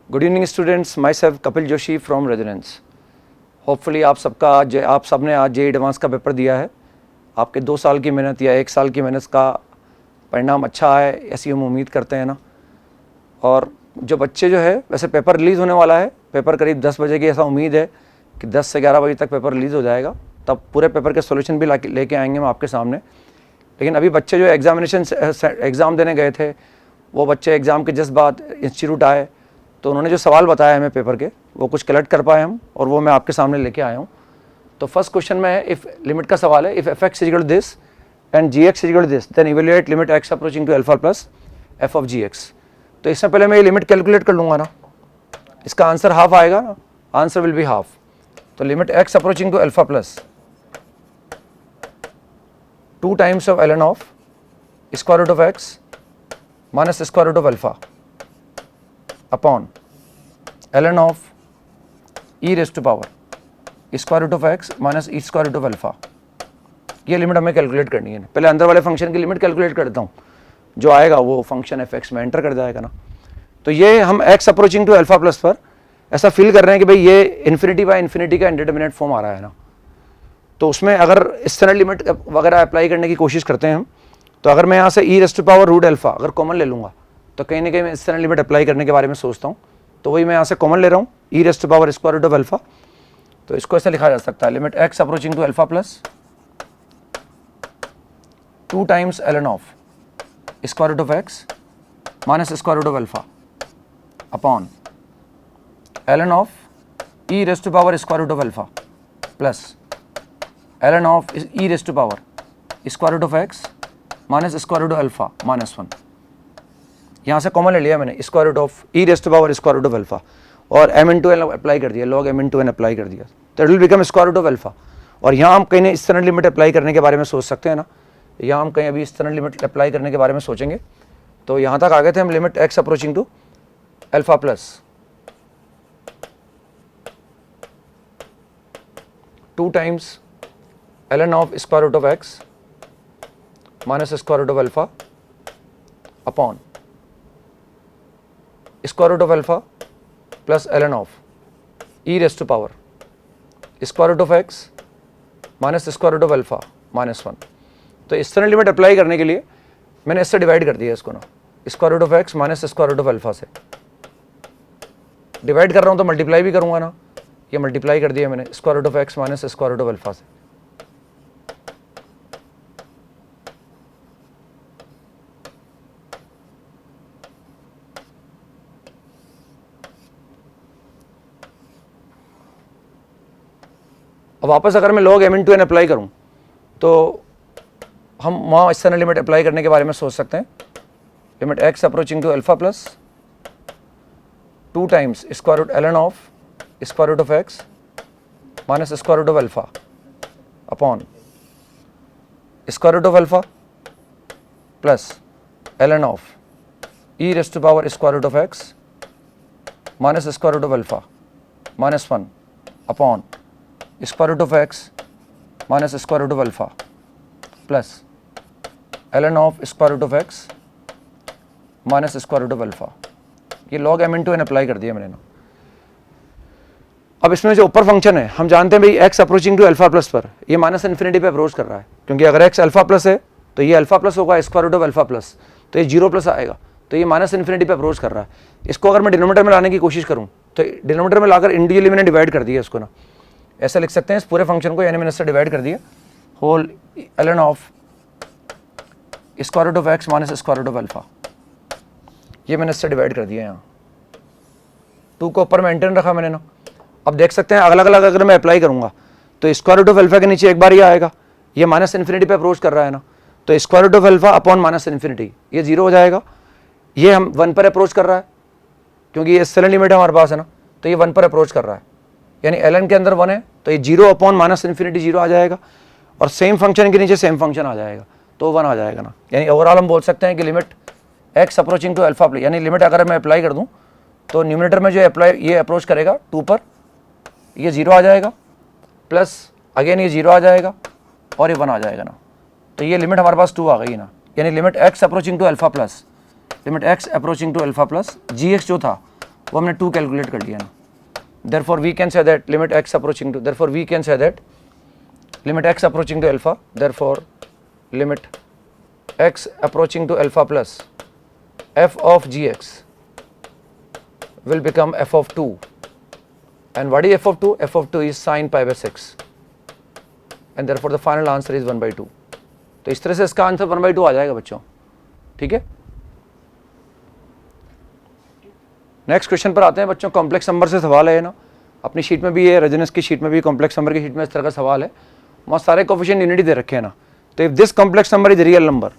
Good evening students, my self Kapil Joshi from residence. Hopefully आप सबने आज जे एडवांस का पेपर दिया है। आपके 2 साल की मेहनत या 1 साल की मेहनत का परिणाम अच्छा है, ऐसी हम उम्मीद करते हैं ना। और जो बच्चे जो है, वैसे पेपर रिलीज़ होने वाला है, पेपर करीब 10 बजे की ऐसा उम्मीद है कि 10 से 11 बजे तक पेपर रिलीज़ हो जाएगा। तब पूरे पेपर के सॉल्यूशन भी लेके आएंगे हम आपके सामने। लेकिन अभी बच्चे जो एग्ज़ाम देने गए थे, वो बच्चे एग्ज़ाम के जस्ट बाद इंस्टीट्यूट आए, तो उन्होंने जो सवाल बताया हमें पेपर के, वो कुछ कलेक्ट कर पाए हम, और वो मैं आपके सामने लेके आया हूँ। तो फर्स्ट क्वेश्चन में है, इफ़ लिमिट का सवाल है, if fx is equal to this and gx is equal to this, then evaluate limit x approaching to alpha plus f of gx। तो इससे पहले मैं ये लिमिट कैलकुलेट कर लूँगा ना। इसका आंसर हाफ आएगा ना, आंसर विल बी हाफ। तो limit x approaching to alpha plus 2 times of ln of square root of x minus square root of alpha upon ln of e raise to power square root of x minus e square root of alpha. ये limit हमें calculate करनी है। पहले अंदर वाले function की limit calculate करता हूँ, जो आएगा वो फंक्शन f(x) में एंटर कर जाएगा ना। तो ये हम x approaching to alpha plus पर ऐसा फील कर रहे हैं कि भाई ये इन्फिनिटी बाय इन्फिनिटी का इंडिटरमिनेट फॉर्म आ रहा है ना। तो उसमें अगर स्टैंडर्ड लिमिट वगैरह अप्लाई करने की कोशिश करते हैं हम, तो अगर मैं यहाँ से e raise to power root alpha अगर कॉमन ले लूँगा, तो कहीं ना कहीं मैं स्टैंडर्ड लिमिट अप्लाई करने के बारे में सोचता हूँ। तो वही मैं यहाँ से कॉमन ले रहा हूँ, e raise to power square root of alpha. तो इसको ऐसे लिखा जा सकता है, limit x approaching to alpha plus 2 times ln of square root of x minus square root of alpha upon ln of e raise to power square root of alpha plus ln of e raise to power square root of x minus square root of alpha minus 1। यहाँ से common ले लिया मैंने, square root of e raise to power square root of alpha, और m into n apply कर दिया, log m into n apply कर दिया, तो it will become square root of alpha. और यहाँ हम कहीं स्टैंडर्ड लिमिट अप्लाई करने के बारे में सोच सकते हैं ना। यहाँ हम कहीं अभी स्टैंडर्ड लिमिट अप्लाई करने के बारे में सोचेंगे। तो यहाँ तक आ गए थे हम, limit x approaching to alpha plus 2 times ln of square root of x minus square root of alpha upon square root of alpha plus ln of e raise to power square root of x minus square root of alpha minus 1। तो standard limit apply करने के लिए मैंने इससे divide कर दिया इसको ना, square root of x minus square root of alpha से डिवाइड कर रहा हूँ, तो मल्टीप्लाई भी करूँगा ना। ये मल्टीप्लाई कर दिया मैंने square root of x minus square root of alpha से। अब वापस अगर मैं log m into n apply करूँ, तो हम वहाँ स्टैंडर्ड लिमिट अप्लाई करने के बारे में सोच सकते हैं। Limit x approaching to alpha plus 2 times square root ln of square root of x minus square root of alpha upon square root of alpha plus ln of e raise to power square root of x minus square root of alpha minus 1 upon square root of x minus square root of alpha plus ln of square root of x minus square root of alpha. ये log m into n apply कर दिया मैंने ना। अब इसमें जो ऊपर function है, हम जानते हैं भाई x approaching to alpha plus पर ये माइनस इन्फिनिटी पे अप्रोच कर रहा है, क्योंकि अगर x अल्फा प्लस है तो ये अल्फा प्लस होगा square root of alpha plus, तो ये 0 प्लस आएगा, तो ये माइनस इन्फिनिटी पे अप्रोच कर रहा है। इसको अगर मैं डिनोमिनेटर में लाने की कोशिश करूँ, तो डिनोमिनेटर में लाकर इंडिविजुअली मैंने डिवाइड कर दिया इसको ना। ऐसा लिख सकते हैं इस पूरे फंक्शन को, यानी मैंने इससे डिवाइड कर दिया, whole ln of square root of x minus square root of alpha. ये मैंने इससे डिवाइड कर दिया यहाँ, 2 को ऊपर में एंटर रखा मैंने ना। अब देख सकते हैं अलग अलग अगर मैं अप्लाई करूँगा, तो स्क्वायर रूट ऑफ अल्फा के नीचे एक बार ये आएगा, ये माइनस इन्फिनिटी पे अप्रोच कर रहा है ना, तो square root of alpha upon minus infinity, ये 0 हो जाएगा। ये हम 1 पर अप्रोच कर रहा है, क्योंकि ये स्टैंडर्ड लिमिट है हमारे पास है ना, तो ये 1 पर अप्रोच कर रहा है, यानी ln के अंदर 1 है, तो ये 0 अपॉन माइनस इन्फिनिटी 0 आ जाएगा, और सेम फंक्शन के नीचे सेम फंक्शन आ जाएगा, तो 1 आ जाएगा ना। यानी ओवरऑल हम बोल सकते हैं कि limit x approaching to alpha plus, यानी लिमिट अगर मैं अप्लाई कर दूं, तो न्यूमरेटर में जो ये अप्रोच करेगा 2 पर, ये 0 आ जाएगा, प्लस अगेन ये 0 आ जाएगा, और ये 1 आ जाएगा ना। तो ये लिमिट हमारे पास 2 आ गई ना, यानी limit x approaching to alpha plus, limit x approaching to alpha plus gx जो था वो हमने 2 कैलकुलेट कर लिया ना। Therefore we can say that limit x approaching to, therefore we can say that limit x approaching to alpha, therefore limit x approaching to alpha plus f of gx will become f of 2, and what is f of 2? f of 2 is sin pi by 6, and therefore the final answer is 1/2। तो इस तरह से इसका answer 1/2 आ जाएगा बच्चों, ठीक है। Next question पर आते हैं बच्चों। कॉम्प्लेक्स नंबर से सवाल है ना, अपनी शीट में भी है, रेजोनेंस की शीट में भी, कॉम्प्लेक्स नंबर की शीट में इस तरह का सवाल है। वहाँ सारे कोफिशिएंट यूनिटी दे रखे हैं ना। तो if this complex number is real number,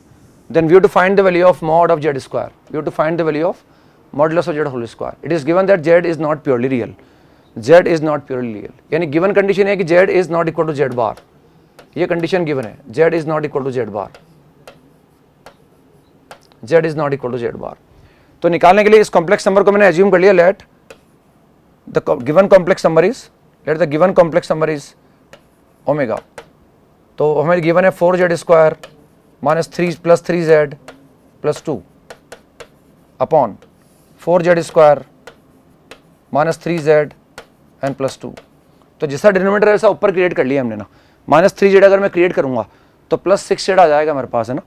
then we have to find the value of mod of z square. We have to find the value of modulus of z whole square. It is given that z is not purely real. Z is not purely real. यानी given condition है कि z is not equal to z bar. ये condition given है, z is not equal to z bar. Z is not equal to z bar. तो निकालने के लिए इस complex number को मैंने assume कर लिया, let the given complex number is, let the given complex number is omega. तो हमें given है 4z square minus 3 plus 3z plus 2 upon 4z square minus 3z and plus 2। तो जैसा डिनोमिनेटर ऐसा ऊपर क्रिएट कर लिया हमने ना। माइनस 3z अगर मैं क्रिएट करूंगा तो प्लस 6z आ जाएगा मेरे पास, है ना।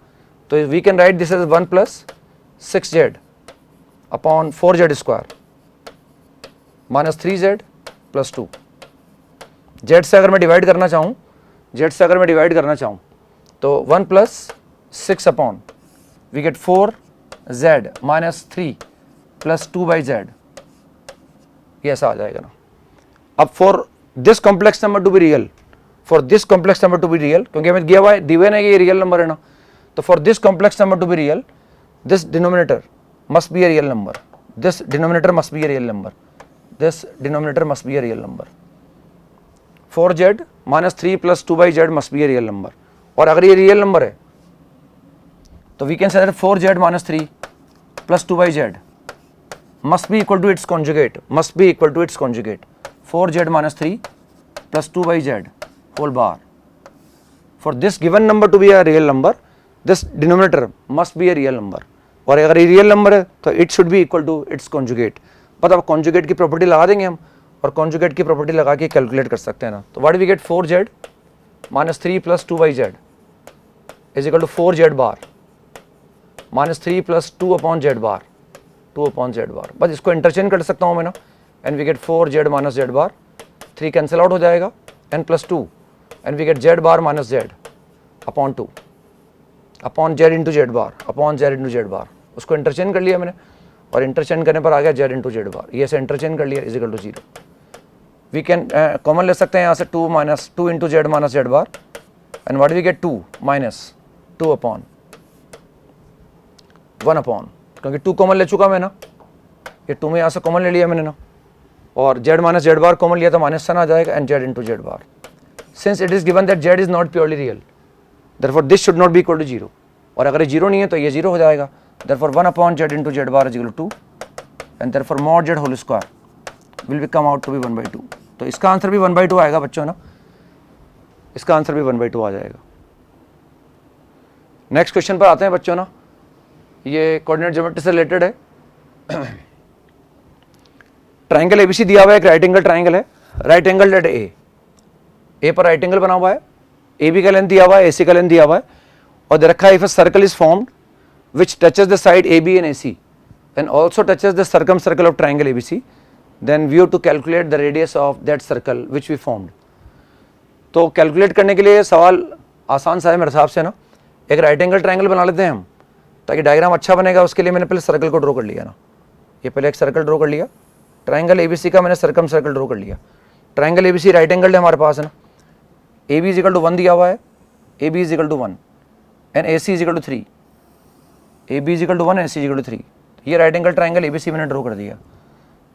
तो we can write this is 1 plus 6z upon 4z square minus 3z plus 2। z से अगर मैं डिवाइड करना चाहूँ, तो 1 plus 6 upon we get 4z minus 3 plus 2/z, ये ऐसा आ जाएगा ना। अब for this complex number to be real, क्योंकि हमें दिया हुआ है, दिवे ये रियल नंबर है ना। तो for this complex number to be real, this denominator must be a real number, this denominator must be a real number, 4z minus 3 plus 2/z must be a real number. और अगर ये real number है तो we can say that 4z minus 3 plus 2/z must be equal to its conjugate, 4z minus 3 plus 2/z whole bar. For this given number to be a real number, this denominator must be a real number. और अगर ये real number है तो it should be equal to its conjugate। पता अब conjugate की property लगा देंगे हम, और conjugate की प्रॉपर्टी लगा के कैलकुलेट कर सकते हैं ना। तो what do we get? 4z minus 3 plus 2/z is equal to 4z bar minus 3 plus 2 upon z bar, बस इसको इंटरचेंज कर सकता हूँ मैं ना। And we get 4z minus z bar, 3 cancel out हो जाएगा, n plus 2 and we get z bar minus z upon 2 upon z into Z bar upon z into Z bar. उसको इंटरचेंज कर लिया मैंने, और इंटरचेंज करने पर आ गया z इंटू जेड बार, ये ऐसे इंटरचेंज कर लिया is equal to 0। We can common ले सकते हैं यहाँ से 2 into z minus z bar, and what we get 2 minus 2 upon 1 upon, क्योंकि 2 कॉमन ले चुका मैं ना, ये 2 में यहाँ से कॉमन ले लिया मैंने ना, और z minus z bar common लिया तो माइनस सन आ जाएगा, and z into Z bar. Since it is given that z is not purely real, therefore this should not be equal to 0, और अगर ये 0 नहीं है तो ये 0 हो जाएगा। Therefore 1 upon z into Z bar is equal to 2, and therefore mod z whole square will be come out to be 1/2। तो इसका आंसर भी 1/2 आएगा बच्चों ना, इसका आंसर भी 1/2 आ जाएगा। नेक्स्ट क्वेश्चन पर आते हैं बच्चों ना, ये कोऑर्डिनेट ज्योमेट्री से रिलेटेड है। ट्राइंगल एबीसी दिया हुआ है, एक राइट एंगल ट्राइंगल है, राइट एंगल एट ए पर राइट एंगल बना हुआ है, ए बी का लेंथ दिया हुआ है, एसी का लेंथ दिया हुआ है, और दे रखा है if a circle is formed which touches the side A B and A C and also touches the circumcircle of triangle ABC, then we have to calculate the radius of that circle which we formed. तो calculate करने के लिए सवाल आसान सा है मेरे हिसाब से ना, एक राइट एंगल ट्राइंगल बना लेते हैं हम, ताकि डायग्राम अच्छा बनेगा। उसके लिए मैंने पहले सर्कल को ड्रॉ कर लिया ना, ये पहले एक सर्कल ड्रॉ कर लिया, ट्राइंगल एबीसी का मैंने सर्कम सर्कल ड्रॉ कर लिया। ट्राइंगल एबीसी राइट एंगल है हमारे पास है ना, A B is equal to 1 दिया हुआ है, A B is equal to 1 and A C is equal to 3, A B is equal to 1 and C is equal to 3। ये राइट एंगल ट्राइंगल एबीसी मैंने ड्रॉ कर दिया,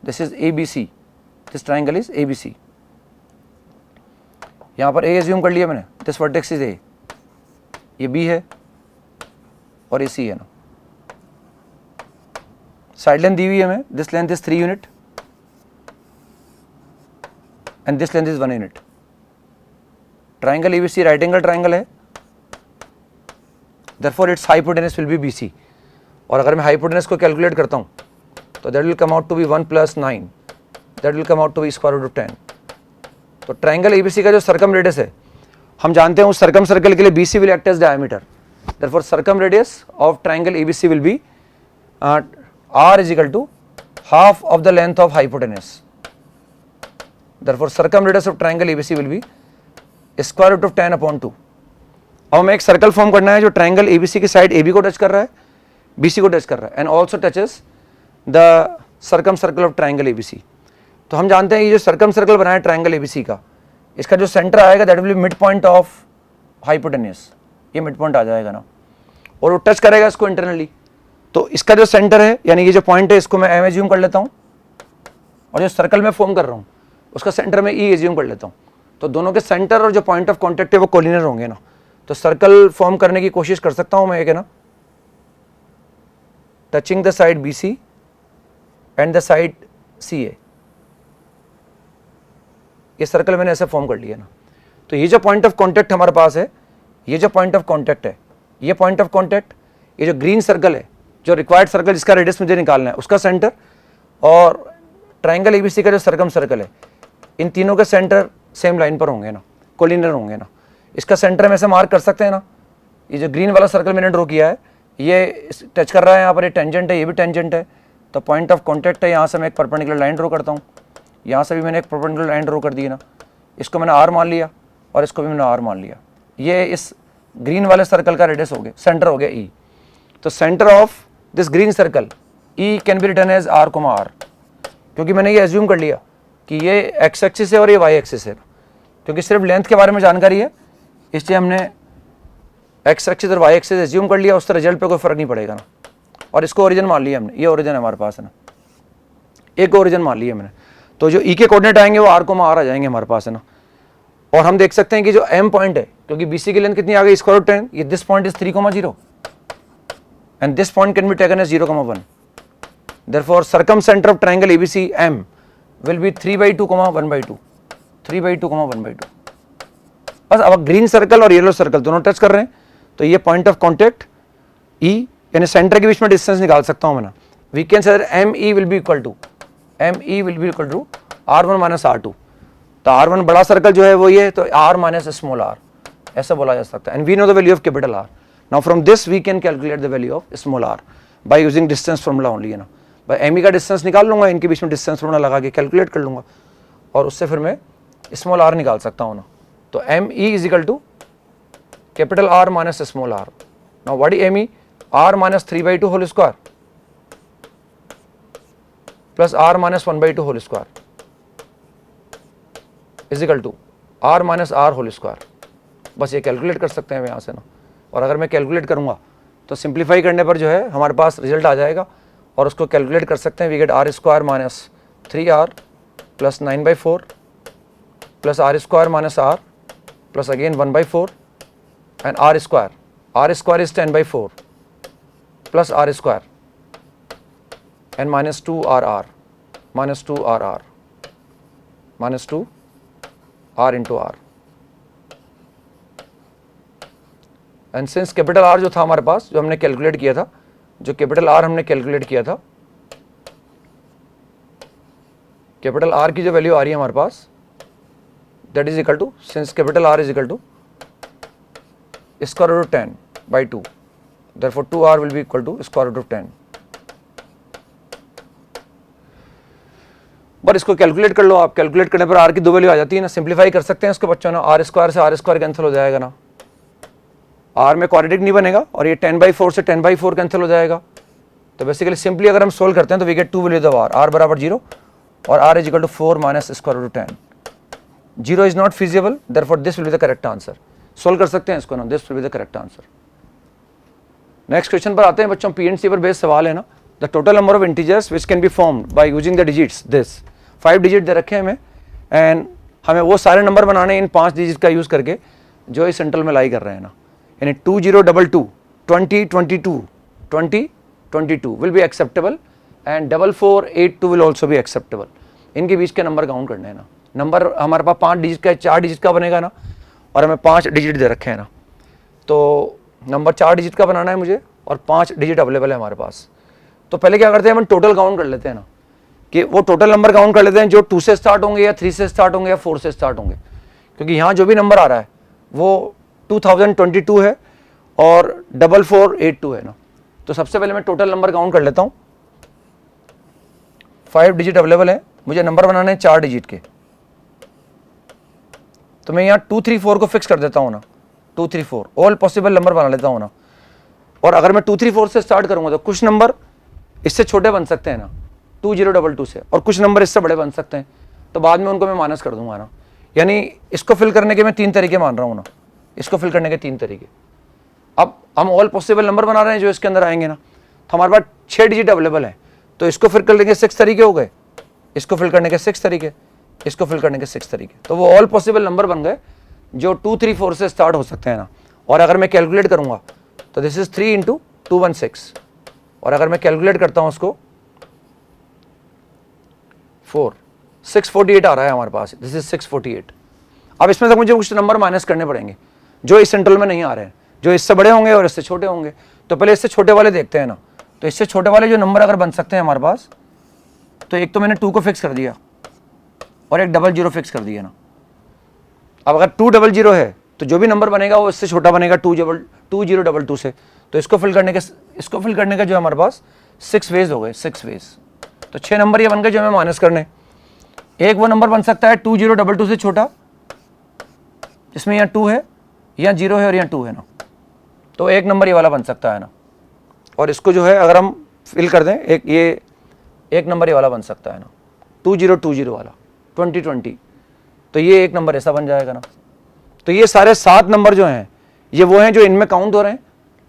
this is A B C, this triangle is A B C. यहाँ पर ए assume कर लिया मैंने, this vertex is a, ये बी है और ए सी है ना। साइड लेंथ दी हुई है हमें, this length is 3 unit and this length is 1 unit. Triangle ABC right angle triangle है, therefore its hypotenuse will be BC. और अगर मैं हाइपोटेनस को कैलकुलेट करता हूँ तो that will come out to be 1 + 9, that will come out to be square root of 10। तो triangle ABC का जो सर्कम रेडियस है, हम जानते हैं उस सर्कम सर्कल के लिए BC will act as diameter, therefore circumradius of triangle ABC will be r is equal to half of the length of hypotenuse, therefore circumradius of triangle ABC will be square root of 10/2। अब हमें एक circle form करना है जो triangle ABC की side AB को touch कर रहा है, BC को टच कर रहा है, and also touches the circumcircle of triangle ABC। तो हम जानते हैं ये जो सर्कम सर्कल बना है ट्रायंगल ABC का, इसका जो सेंटर आएगा that will be mid point of hypotenuse, ये मिड पॉइंट आ जाएगा ना, और वो टच करेगा इसको इंटरनली। तो इसका जो सेंटर है यानी ये जो पॉइंट है इसको मैं एम एज्यूम कर लेता हूँ, और जो सर्कल में फॉर्म कर रहा हूँ उसका सेंटर में ई एज्यूम कर लेता हूँ। तो दोनों के सेंटर और जो पॉइंट ऑफ कॉन्टेक्ट है वो कोलिनियर होंगे ना, तो सर्कल फॉर्म करने की कोशिश कर सकता हूँ मैं, एक है ना, touching the side BC and the side CA, ये सर्कल मैंने ऐसे फॉर्म कर लिया ना। तो ये जो पॉइंट ऑफ कॉन्टेक्ट हमारे पास है, ये जो पॉइंट ऑफ कॉन्टेक्ट है, ये पॉइंट ऑफ कॉन्टेक्ट, ये जो ग्रीन सर्कल है, जो रिक्वायर्ड सर्कल जिसका रेडियस मुझे निकालना है उसका सेंटर, और ट्रायंगल एबीसी का जो सर्कम सर्कल है, इन तीनों के सेंटर सेम लाइन पर होंगे ना, कोलिनियर होंगे ना। इसका सेंटर हम ऐसे मार्क कर सकते हैं ना, ये जो ग्रीन वाला सर्कल मैंने ड्रॉ किया है ये टच कर रहा है यहाँ पर, ये टेंजेंट है, ये भी टेंजेंट है, तो पॉइंट ऑफ कॉन्टेक्ट है, यहाँ से मैं एक परपेंडिकुलर लाइन ड्रॉ करता हूँ, यहाँ से भी मैंने एक परपेंडिकुलर लाइन ड्रॉ कर दी ना, इसको मैंने R मान लिया और इसको भी मैंने R मान लिया। ये इस ग्रीन वाले सर्कल का रेडियस हो गया, सेंटर हो गया E। तो centre of this green circle E can be written as R, R, क्योंकि मैंने ये एज्यूम कर लिया कि ये एक्स एक्सिस है और ये वाई एक्सिस है, क्योंकि सिर्फ लेंथ के बारे में जानकारी है इसलिए हमने एक्स एक्सिस और वाई एक्सिस एज्यूम कर लिया, उससे रिजल्ट पे कोई फर्क नहीं पड़ेगा ना। और इसको ओरिजिन मान लिया हमने, ये ओरिजिन है हमारे पास है ना, एक ओरिजिन मान लिया मैंने। तो जो E के कोऑर्डिनेट आएंगे वो R, R आ जाएंगे हमारे पास है ना। और हम देख सकते हैं कि जो M पॉइंट है, क्योंकि BC की लेंथ कितनी आ गई, स्क्वायर रूट 10, ये this point is 3,0 and this point can be taken as 0,1, therefore circumcenter of triangle ABC M will be 3/2, 1/2, 3/2, 1/2। बस अब ग्रीन सर्कल और येलो सर्कल दोनों टच कर रहे हैं, तो ये पॉइंट ऑफ कॉन्टेक्ट E यानी सेंटर के बीच में डिस्टेंस निकाल सकता हूं मैं ना। We can say ME will be equal to R1 - R2। तो R1 बड़ा सर्कल जो है वो ये, तो R - स्मॉल r, ऐसा बोला जा सकता है। And we know the value of capital R। Now from this we can calculate the value of small r by using distance formula only है ना। by ME का डिस्टेंस निकाल लूंगा, इनके बीच में डिस्टेंस फॉर्मूला लगा के कैलकुलेट कर लूंगा, और उससे फिर मैं स्मॉल r निकाल सकता हूँ ना। तो ME is equal to capital R minus small r। Now what is ME? R minus 3/2 whole square plus R minus 1/2 whole square is equal to R minus R whole square। बस ये calculate कर सकते हैं यहाँ से ना। और अगर मैं कैलकुलेट करूँगा तो सिंप्लीफाई करने पर जो है हमारे पास रिजल्ट आ जाएगा, और उसको कैलकुलेट कर सकते हैं। We get R square minus 3R plus 9/4 plus R square minus R plus again 1/4 and R square is 10/4 plus R square and minus 2RR minus 2RR minus 2R into R। And since capital R जो था हमारे पास, जो हमने calculate किया था, जो capital R हमने calculate किया था, कैपिटल R की जो वैल्यू आ रही है हमारे पास, that is equal to, since capital R is equal to square root of 10/2, therefore 2R will be equal to square root of 10। पर इसको कैलकुलेट कर लो आप, कैलकुलेट करने पर R की दो वैल्यू आ जाती है ना, सिंप्लीफाई कर सकते हैं इसको बच्चों ना। R स्क्वायर से R स्क्वायर कैंसिल हो जाएगा ना, R में क्वाड्रेटिक नहीं बनेगा, और ये 10/4 से 10/4 कैंसिल हो जाएगा। तो बेसिकली सिंपली अगर हम सोल्व करते हैं तो we get 2 values of R बराबर 0 और R is equal to 4 minus square root 10। 0 is not feasible, therefore this will be the correct answer. Solve कर सकते हैं इसको ना, this will be the correct answer. Next question पर आते हैं बच्चों, PNC पर बेस्ड सवाल है ना। The total number of integers which can be formed by using the digits this, 5 digit दे रखे हैं हमें, एंड हमें वो सारे नंबर बनाने हैं इन 5 डिजिट का यूज़ करके जो इस सेंट्रल में लाई कर रहे हैं ना। यानी 2022, 2022, 2022 will be acceptable and 4482 will also be acceptable। इनके बीच के नंबर काउंट करने हैं ना। नंबर हमारे पास 5 डिजिट का है, 4 डिजिट का बनेगा ना, और हमें 5 डिजिट दे रखे हैं ना। तो नंबर 4 डिजिट का बनाना है मुझे, और 5 डिजिट अवेलेबल है हमारे पास। तो पहले क्या करते हैं, हम टोटल काउंट कर लेते हैं ना, कि वो टोटल नंबर काउंट कर लेते हैं जो 2 से स्टार्ट होंगे या 3 से स्टार्ट होंगे या 4 से स्टार्ट होंगे, क्योंकि यहाँ जो भी नंबर आ रहा है वो 2022 है और 4482 है ना। तो सबसे पहले मैं टोटल नंबर काउंट कर लेता हूँ। 5 डिजिट अवेलेबल है, मुझे नंबर बनाने हैं 4 डिजिट के, तो मैं यहाँ 234 को फिक्स कर देता हूँ ना, 234 ऑल पॉसिबल नंबर बना लेता हूँ ना। और अगर मैं 234 से स्टार्ट करूँगा तो कुछ नंबर इससे छोटे बन सकते हैं ना 2022 से, और कुछ नंबर इससे बड़े बन सकते हैं, तो बाद में उनको मैं माइनस कर दूंगा ना। यानी इसको फिल करने के मैं 3 तरीके मान रहा हूँ ना, इसको फिल करने के 3 तरीके। अब हम ऑल पॉसिबल नंबर बना रहे हैं जो इसके अंदर आएंगे ना, तो हमारे पास 6 डिजिट अवेलेबल है, तो इसको फिल करने के 6 तरीके हो गए, इसको फिल करने के 6 तरीके, इसको फिल करने के 6 तरीके, तो वो ऑल पॉसिबल नंबर बन गए जो 234 से स्टार्ट हो सकते हैं ना। और अगर मैं कैलकुलेट करूंगा तो दिस इज 3 × 216, और अगर मैं कैलकुलेट करता हूं उसको 648 आ रहा है हमारे पास, दिस इज 648। अब इसमें से मुझे कुछ नंबर माइनस करने पड़ेंगे जो इस इंटरवल में नहीं आ रहे हैं, जो इससे बड़े होंगे और इससे छोटे होंगे। तो पहले इससे छोटे वाले देखते हैं ना, तो इससे छोटे वाले जो नंबर अगर बन सकते हैं हमारे पास, तो एक तो मैंने 2 को फिक्स कर दिया और एक 00 फिक्स कर दिया ना। अब अगर 200 है तो जो भी नंबर बनेगा वो इससे छोटा बनेगा 2022 से, तो इसको फिल करने के जो हमारे पास 6 वेज हो गए, 6 वेज। तो 6 नंबर ये बन गए जो हमें माइनस करने। एक वो नंबर बन सकता है 2022 से छोटा, जिसमें यहाँ 2 है, यहाँ 0 है और यहाँ 2 है ना, तो एक नंबर ये वाला बन सकता है ना। और इसको जो है अगर हम फिल कर दें, एक नंबर ये वाला बन सकता है ना, 2020 वाला 2020, तो ये एक नंबर ऐसा बन जाएगा ना। तो ये सारे 7 नंबर जो हैं ये वो हैं जो इनमें काउंट हो रहे हैं,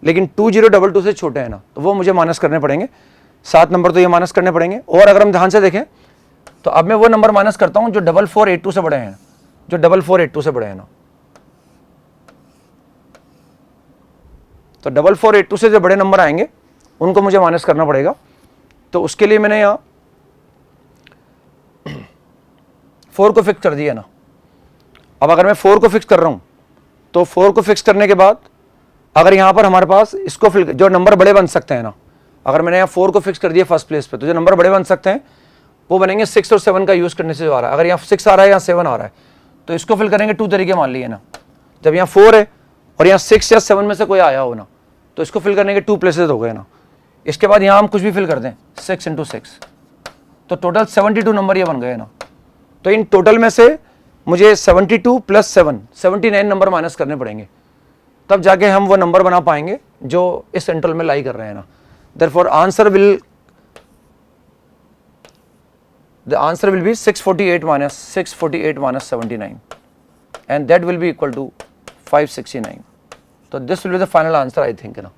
लेकिन 2022 से छोटे हैं ना, तो वो मुझे माइनस करने पड़ेंगे। 7 नंबर तो ये माइनस करने पड़ेंगे। और अगर हम ध्यान से देखें तो अब मैं वो नंबर माइनस करता हूं जो 4482 से बड़े हैं, जो 4482 से बड़े हैं ना। तो 4482 से जो बड़े नंबर आएंगे उनको मुझे माइनस करना पड़ेगा। तो उसके लिए मैंने यहाँ 4 को फिक्स कर दिया ना। अब अगर मैं 4 को फिक्स कर रहा हूं तो 4 को फिक्स करने के बाद अगर यहां पर हमारे पास इसको फिल, जो नंबर बड़े बन सकते हैं ना, अगर मैंने यहाँ 4 को फिक्स कर दिया फर्स्ट प्लेस पे, तो जो नंबर बड़े बन सकते हैं वो बनेंगे 6 और 7 का यूज करने से जो आ रहा है। अगर यहाँ 6 आ रहा है या 7 आ रहा है तो इसको फिल करेंगे 2 तरीके मान लिए ना। जब यहाँ 4 है और यहाँ 6 या 7 में से कोई आया हो ना, तो इसको फिल करने के 2 प्लेसेस हो गए ना। इसके बाद यहाँ हम कुछ भी फिल कर दें 6 × 6, तो टोटल 72 नंबर ये बन गए ना। तो इन टोटल में से मुझे 72 + 7 79 नंबर माइनस करने पड़ेंगे, तब जाके हम वो नंबर बना पाएंगे जो इस इंटरवल में लाई कर रहे हैं ना। Therefore answer will be 648 minus 79, and that will be equal to 569. So this will be the final answer I think, you know.